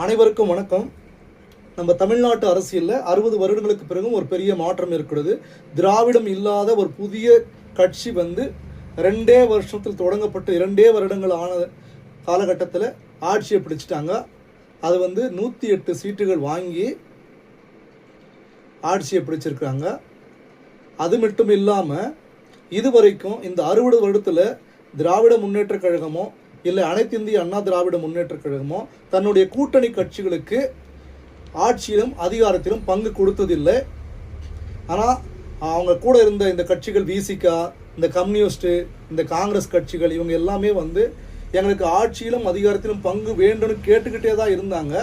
அனைவருக்கும் வணக்கம். நம்ம தமிழ்நாட்டு அரசியலில் 60 வருடங்களுக்கு பிறகும் ஒரு பெரிய மாற்றம் ஏற்படுது. திராவிடம் இல்லாத ஒரு புதிய கட்சி வந்து 2 வருஷத்தில் தொடங்கப்பட்டு 2 வருடங்கள் ஆன காலகட்டத்தில் ஆட்சியை பிடிச்சிட்டாங்க. அது வந்து 108 சீட்டுகள் வாங்கி ஆட்சியை பிடிச்சிருக்காங்க. அது மட்டும் இல்லாமல் இதுவரைக்கும் இந்த 60 வருடத்தில் திராவிட முன்னேற்ற கழகமோ இல்லை அனைத்து இந்திய அண்ணா திராவிட முன்னேற்ற கழகமோ தன்னுடைய கூட்டணி கட்சிகளுக்கு ஆட்சியிலும் அதிகாரத்திலும் பங்கு கொடுத்ததில்லை. ஆனால் அவங்க கூட இருந்த இந்த கட்சிகள் விசிகா, இந்த கம்யூனிஸ்ட்டு, இந்த காங்கிரஸ் கட்சிகள் இவங்க எல்லாமே வந்து எங்களுக்கு ஆட்சியிலும் அதிகாரத்திலும் பங்கு வேண்டும்னு கேட்டுக்கிட்டே தான் இருந்தாங்க.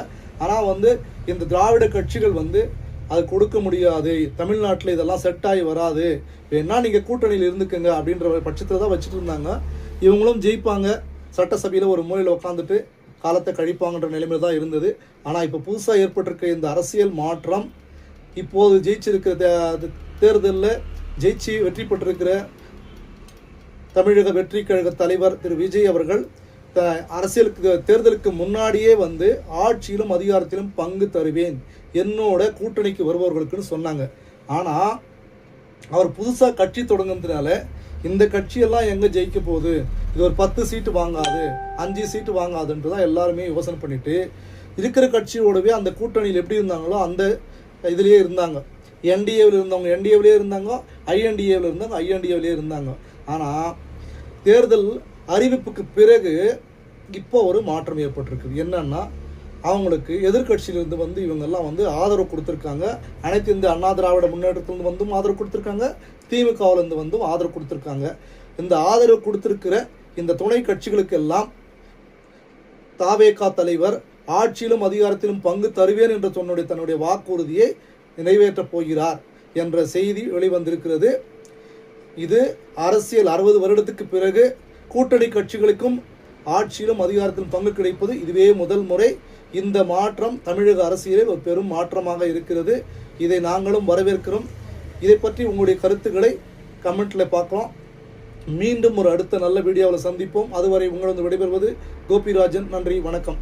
ஆனால் வந்து இந்த திராவிட கட்சிகள் வந்து அது கொடுக்க முடியாது, தமிழ்நாட்டில் இதெல்லாம் செட் ஆகி வராது, வேணா நீங்கள் கூட்டணியில் இருந்துக்கங்க அப்படின்ற பட்சத்தில் தான் வச்சுட்டு இருந்தாங்க. இவங்களும் ஜெயிப்பாங்க, சட்டசபையில் ஒரு மூலையில் உட்காந்துட்டு காலத்தை கழிப்பாங்கன்ற நிலைமையில் தான் இருந்தது. ஆனால் இப்போ புதுசாக ஏற்பட்டிருக்க இந்த அரசியல் மாற்றம், இப்போது ஜெயிச்சிருக்கிற தேர்தலில் ஜெயிச்சு வெற்றி பெற்றிருக்கிற தமிழக வெற்றி கழக தலைவர் திரு விஜய் அவர்கள் அரசியலுக்கு தேர்தலுக்கு முன்னாடியே வந்து ஆட்சியிலும் அதிகாரத்திலும் பங்கு தருவேன் என்னோட கூட்டணிக்கு வருபவர்களுக்குன்னு சொன்னாங்க. ஆனால் அவர் புதுசாக கட்சி தொடங்குறதுனால இந்த கட்சியெல்லாம் எங்கே ஜெயிக்க போகுது, இது ஒரு 10 சீட்டு வாங்காது, 5 சீட்டு வாங்காதுன்ட்டு தான் எல்லாருமே யோசனை பண்ணிட்டு இருக்கிற கட்சியோடவே அந்த கூட்டணியில் எப்படி இருந்தாங்களோ அந்த இதுலேயே இருந்தாங்க. என்டிஏவில் இருந்தவங்க என்டிஏவிலே இருந்தாங்க, ஐஎன்டிஏவில் இருந்தவங்க ஐஎன்டிஏவிலே இருந்தாங்க. ஆனால் தேர்தல் அறிவிப்புக்கு பிறகு இப்போ ஒரு மாற்றம் ஏற்பட்டிருக்கு. என்னன்னா அவங்களுக்கு எதிர்கட்சியிலிருந்து வந்து இவங்கெல்லாம் வந்து ஆதரவு கொடுத்துருக்காங்க. அனைத்து இந்த அண்ணா திராவிட முன்னேற்றத்திலிருந்து வந்தும் ஆதரவு கொடுத்துருக்காங்க, திமுகவிலிருந்து வந்தும் ஆதரவு கொடுத்துருக்காங்க. இந்த ஆதரவு கொடுத்துருக்கிற இந்த துணை கட்சிகளுக்கு எல்லாம் தாவேகா தலைவர் ஆட்சியிலும் அதிகாரத்திலும் பங்கு தருவேன் என்று தன்னுடைய வாக்குறுதியை நிறைவேற்றப் போகிறார் என்ற செய்தி வெளிவந்திருக்கிறது. இது அரசியல் 60 வருடத்துக்கு பிறகு கூட்டணி கட்சிகளுக்கும் ஆட்சியிலும் அதிகாரத்திலும் பங்கு கிடைப்பது இதுவே முதல் முறை. இந்த மாற்றம் தமிழக அரசியலில் ஒரு பெரும் மாற்றமாக இருக்கிறது. இதை நாங்களும் வரவேற்கிறோம். இதை பற்றி உங்களுடைய கருத்துக்களை கமெண்ட்டில் பார்க்கலாம். மீண்டும் ஒரு அடுத்த நல்ல வீடியோவில் சந்திப்போம். அதுவரை உங்களிடம் விடைபெறுவது கோபிராஜன். நன்றி, வணக்கம்.